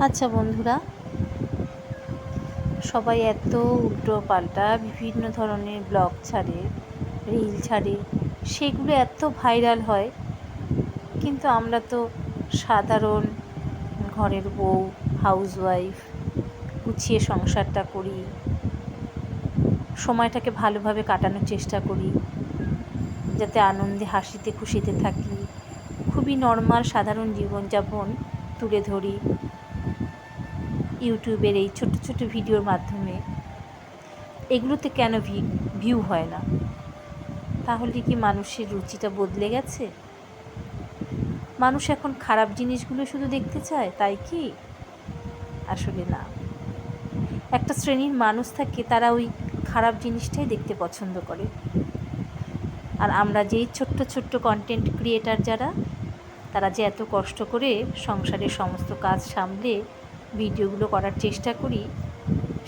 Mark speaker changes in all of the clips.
Speaker 1: আচ্ছা বন্ধুরা, সবাই এত উল্টো পাল্টা বিভিন্ন ধরনের ব্লগ ছাড়ে, রিল ছাড়ে, সেগুলো এত ভাইরাল হয়। কিন্তু আমরা তো সাধারণ ঘরের বউ, হাউসওয়াইফ, গুছিয়ে সংসারটা করি, সময়টাকে ভালোভাবে কাটানোর চেষ্টা করি, যাতে আনন্দে হাসিতে খুশিতে থাকি। খুবই নর্মাল সাধারণ জীবনযাপন তুলে ধরি ইউটিউবের এই ছোট ছোট ভিডিওর মাধ্যমে। এগুলোতে কেন ভিউ হয় না? তাহলে কি মানুষের রুচিটা বদলে গেছে? মানুষ এখন খারাপ জিনিসগুলো শুধু দেখতে চায়, তাই কি? আসলে না। একটা শ্রেণীর মানুষ থাকে, তারা ওই খারাপ জিনিসটাই দেখতে পছন্দ করে। আর আমরা যেই ছোট্ট ছোট্ট কন্টেন্ট ক্রিয়েটার যারা, তারা যে এত কষ্ট করে সংসারের সমস্ত কাজ সামলে ভিডিওগুলো করার চেষ্টা করি,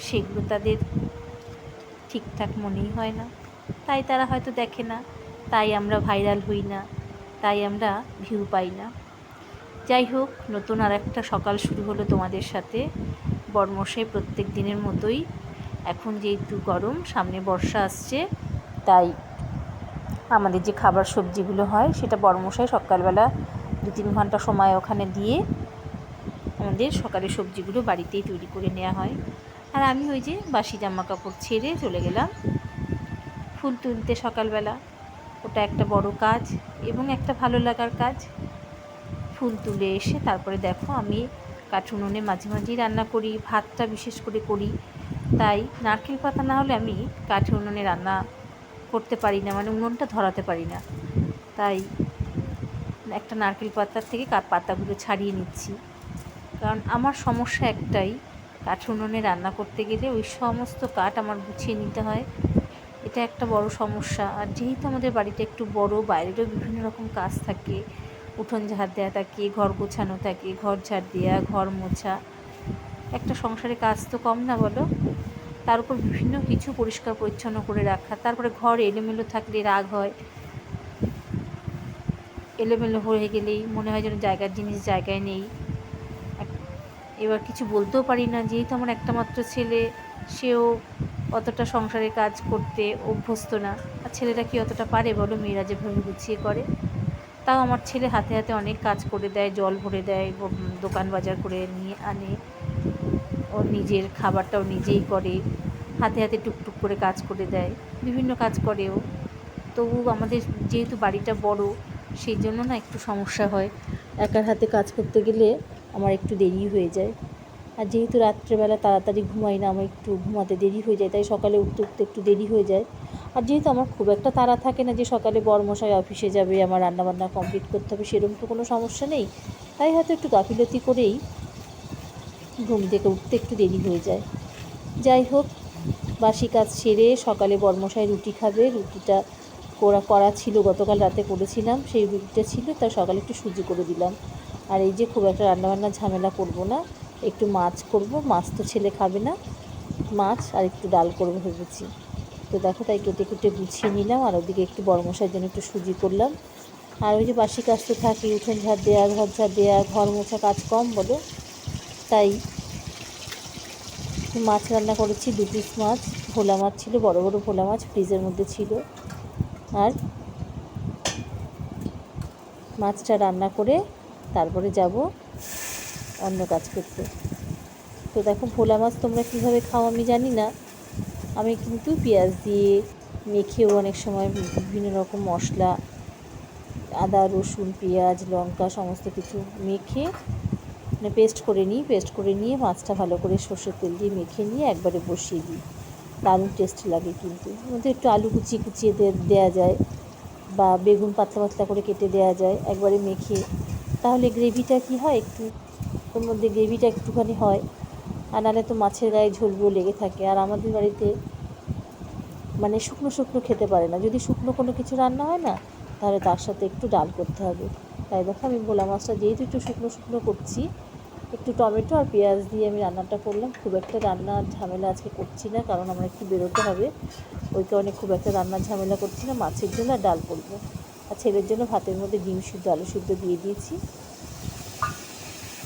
Speaker 1: সেগুলো তাদের ঠিকঠাক মনেই হয় না। তাই তারা হয়তো দেখে না, তাই আমরা ভাইরাল হই না, তাই আমরা ভিউ পাই না। যাই হোক, নতুন আর একটা সকাল শুরু হলো তোমাদের সাথে। বর্মশাই প্রত্যেক দিনের মতোই, এখন যেহেতু গরম, সামনে বর্ষা আসছে, তাই আমাদের যে খাবার সবজিগুলো হয় সেটা বর্মশাই সকালবেলা 2-3 ঘন্টা সময় ওখানে দিয়ে আমাদের সকালের সবজিগুলো বাড়িতেই তৈরি করে নেওয়া হয়। আর আমি ওই যে বাসি জামা কাপড় ছেড়ে চলে গেলাম ফুল তুলতে সকালবেলা। ওটা একটা বড় কাজ এবং একটা ভালো লাগার কাজ। ফুল তুলে এসে তারপরে দেখো, আমি কাঠ উনুনে মাঝে মাঝেই রান্না করি, ভাতটা বিশেষ করে করি। তাই নারকেল পাতা না হলে আমি কাঠ উনুনে রান্না করতে পারি না, মানে উনুনটা ধরাতে পারি না। তাই একটা নারকেল পাতার থেকে পাতাগুলো ছাড়িয়ে নিচ্ছি, কারণ আমার সমস্যা একটাই, কাঠ উনুনে রান্না করতে গেলে ওই সমস্ত কাঠ আমার গুছিয়ে নিতে হয়। এটা একটা বড় সমস্যা। আর যেহেতু আমাদের বাড়িটা একটু বড়, বাইরেরও বিভিন্ন রকম কাজ থাকে, উঠোন ঝাড় দেওয়া থাকে, ঘর গোছানো থাকে, ঘর ঝাড় দেওয়া, ঘর মোছা, একটা সংসারে কাজ তো কম না বলো। তার উপর বিভিন্ন কিছু পরিষ্কার পরিচ্ছন্ন করে রাখা, তারপরে ঘর এলোমেলো থাকলে রাগ হয়। এলোমেলো হয়ে গেলেই মনে হয় যেন জায়গার জিনিস জায়গায় নেই। এবার কিছু বলতেও পারি না, যেহেতু আমার একটা মাত্র ছেলে, সেও অতটা সংসারের কাজ করতে অভ্যস্ত না। আর ছেলেরা কি অতটা পারে বলো? মেয়েরা যেভাবে গুছিয়ে করে। তাও আমার ছেলে হাতে হাতে অনেক কাজ করে দেয়, জল ভরে দেয়, দোকান বাজার করে নিয়ে আনে, ওর নিজের খাবারটাও নিজেই করে, হাতে হাতে টুকটুক করে কাজ করে দেয়, বিভিন্ন কাজ করেও। তবু আমাদের যেহেতু বাড়িটা বড়, সেই জন্য না একটু সমস্যা হয়। একার হাতে কাজ করতে গেলে আমার একটু দেরি হয়ে যায়। আর যেহেতু রাত্রেবেলা তাড়াতাড়ি ঘুমাই না, আমার একটু ঘুমাতে দেরি হয়ে যায়, তাই সকালে উঠতে উঠতে একটু দেরি হয়ে যায়। আর যেহেতু আমার খুব একটা তাড়া থাকে না যে সকালে বরমশাই অফিসে যাবে, আমার রান্নাবান্না কমপ্লিট করতে হবে, সেরকম তো কোনো সমস্যা নেই। তাই হয়তো একটু গাফিলতি করেই ঘুম থেকে উঠতে একটু দেরি হয়ে যায়। যাই হোক, বাসি কাজ সেরে সকালে বরমশাই রুটি খাবে। রুটিটা করা ছিল, গতকাল রাতে করেছিলাম, সেই রুটিটা ছিল, তাই সকালে একটু সুজি করে দিলাম। আর এই যে খুব একটা রান্নাবান্না ঝামেলা করব না, একটু মাছ করব, মাছ তো ছেলে খাবে না, মাছ আর একটু ডাল করবো ভেবেছি। তো দেখো, তাই কেটে কেটে গুছিয়ে নিলাম, আর ওদিকে একটু বরমশাইয়ের জন্য একটু সুজি করলাম। আর ওই যে বাসি কাজ তো থাকি, উঠোন ঝাড় দেওয়া, ঘর ঝাড় দেওয়া, ঘর মোছা, কাজ কম বলো। তাই মাছ রান্না করেছি, 2 পিস মাছ, ভোলা মাছ ছিল, বড় বড় ভোলা মাছ ফ্রিজের মধ্যে ছিল। আর মাছটা রান্না করে তারপরে যাব অন্য কাজ করতে। তো দেখো, ভোলা মাছ তোমরা কীভাবে খাও আমি জানি না, আমি কিন্তু পেঁয়াজ দিয়ে মেখেও অনেক সময় বিভিন্ন রকম মশলা, আদা রসুন পেঁয়াজ লঙ্কা সমস্ত কিছু মেখে মানে পেস্ট করে নিয়ে মাছটা ভালো করে সর্ষের তেল দিয়ে মেখে নিয়ে একবারে বসিয়ে দিই। দারুণ টেস্ট লাগে। কিন্তু মধ্যে একটু আলু কুচিয়ে দেওয়া যায়, বা বেগুন পাতলা পাতলা করে কেটে দেওয়া যায় একবারে মেখে। তাহলে গ্রেভিটা কি হয়, একটু ওর মধ্যে গ্রেভিটা একটুখানি হয়। আর নাহলে তো মাছের গায়ে ঝোলগুলো লেগে থাকে। আর আমাদের বাড়িতে মানে শুকনো শুকনো খেতে পারে না, যদি শুকনো কোনো কিছু রান্না হয় না, তাহলে তার সাথে একটু ডাল করতে হবে। তাই দেখো, আমি ভোলা মাছটা যেহেতু একটু শুকনো শুকনো করছি, একটু টমেটো আর পেঁয়াজ দিয়ে আমি রান্নাটা করলাম। খুব একটা রান্নার ঝামেলা আজকে করছি না, কারণ আমার একটু বেরোতে হবে, ওই কারণে খুব একটা রান্নার ঝামেলা করছি না। মাছের জন্য আর ডাল করবো, আর ছেলের জন্য ভাতের মধ্যে ডিম সিদ্ধ আলু সিদ্ধ দিয়ে দিয়েছি।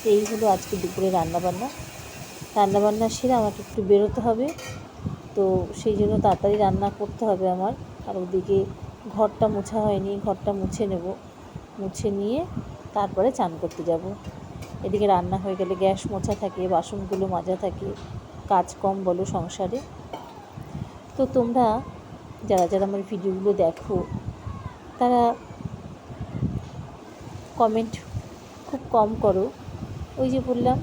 Speaker 1: তো এই হলো আজকে দুপুরে রান্নাবান্না সেরে আমাকে একটু বেরোতে হবে, তো সেই জন্য তাড়াতাড়ি রান্না করতে হবে আমার। আর ওদিকে ঘরটা মোছা হয়নি, ঘরটা মুছে নেব, মুছে নিয়ে তারপরে চান করতে যাব। এদিকে রান্না হয়ে গেলে গ্যাস মোছা থাকে, বাসনগুলো মাজা থাকে, কাজ কম বলো সংসারে। তো তোমরা যারা যারা আমার ভিডিওগুলো দেখো তারা কমেন্ট খুব কম করো। ওই যে বললাম,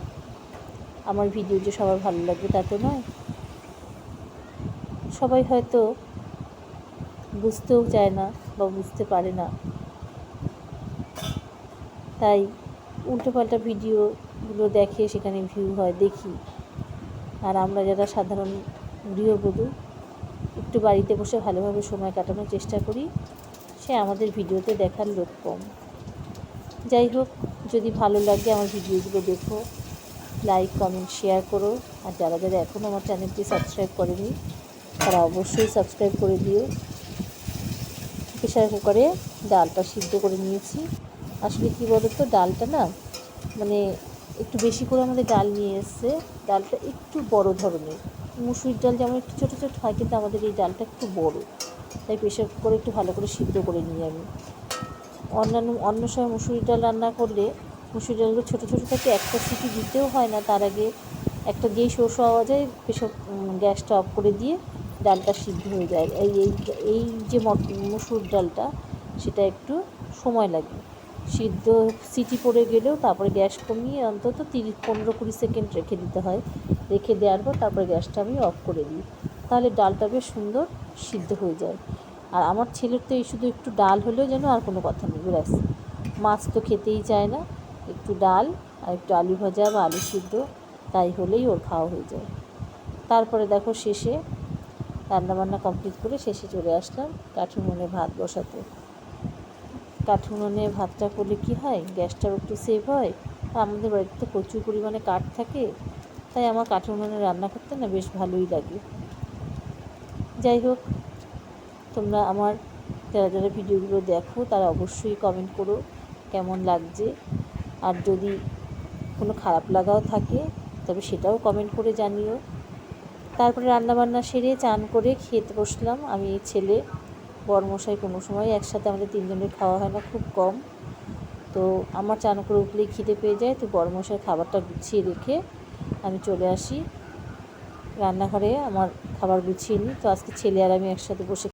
Speaker 1: আমার ভিডিও যে সবার ভালো লাগবে তা তো নয়। সবাই হয়তো বুঝতেও চায় না বা বুঝতে পারে না, তাই উল্টোপাল্টা ভিডিওগুলো দেখে, সেখানে ভিউ হয় দেখি। আর আমরা যারা সাধারণ গৃহবধূ একটু বাড়িতে বসে ভালোভাবে সময় কাটানোর চেষ্টা করি, সে আমাদের ভিডিওতে দেখার লোক কম। যাই হোক, যদি ভালো লাগে আমার ভিডিওগুলো দেখো, লাইক কমেন্ট শেয়ার করো। আর যারা যারা এখনও আমার চ্যানেলটি সাবস্ক্রাইব করেনি তারা অবশ্যই সাবস্ক্রাইব করে দিও। প্রেশার কুকারে ডালটা সিদ্ধ করে নিয়েছি। আসলে কী বলো তো, ডালটা না মানে একটু বেশি করে আমাদের ডাল নিয়ে এসছে। ডালটা একটু বড় ধরনের, মুসুরির ডাল যেমন একটু ছোটো ছোটো হয়, কিন্তু আমাদের এই ডালটা একটু বড়, তাই প্রেশার কুকারে একটু ভালো করে সিদ্ধ করে নিই আমি। অন্য সময় মুসুরির ডাল রান্না করলে মুসুরির ডালগুলো ছোটো ছোটো থাকে, একটা সিটি দিতেও হয় না, তার আগে একটা যেই শোষ আওয়াজে প্রেশার গ্যাসটা অফ করে দিয়ে ডালটা সিদ্ধ হয়ে যায়। এই যে মুসুর ডালটা, সেটা একটু সময় লাগে সিদ্ধ, সিটি পড়ে গেলেও তারপরে গ্যাস কমিয়ে অন্তত 15-20 সেকেন্ড রেখে দিতে হয়। রেখে দেওয়ার পর তারপরে গ্যাসটা আমি অফ করে দিই, তাহলে ডালটা বেশ সুন্দর সিদ্ধ হয়ে যায়। আর আমার ছেলের তো এই শুধু একটু ডাল হলেও যেন আর কোনো কথা নেই, ব্যাস। মাছ তো খেতেই চায় না, একটু ডাল আর একটু আলু ভাজা বা আলু সিদ্ধ তাই হলেই ওর খাওয়া হয়ে যায়। তারপরে দেখো শেষে রান্নাবান্না কমপ্লিট করে শেষে চলে আসলাম কাঠি উনুনে ভাত বসাতে। কাঠি উনুনে ভাতটা করলে কী হয়, গ্যাসটাও একটু সেভ হয়। আর আমাদের বাড়িতে তো প্রচুর পরিমাণে কাঠ থাকে, তাই আমার কাঠি উনুনে রান্না করতে না বেশ ভালোই লাগে। যাই হোক, তোমরা আমার যারা যারা ভিডিওগুলো দেখো তারা অবশ্যই কমেন্ট করো কেমন লাগছে। আর যদি কোনো খারাপ লাগাও থাকে তবে সেটাও কমেন্ট করে জানিও। তারপরে রান্নাবান্না সেরে চান করে খেতে বসলাম আমি, ছেলে, বরমশাই। কোনো সময় একসাথে আমাদের তিনজনের খাওয়া হয় না, খুব কম। তো আমার চান করে উঠলেই খিদে পেয়ে যায়, তো বরমশাই খাবারটা গুছিয়ে রেখে আমি চলে আসি রান্নাঘরে আমার খাবার গুছিয়ে নিই। তো আজকে ছেলে আর আমি একসাথে বসে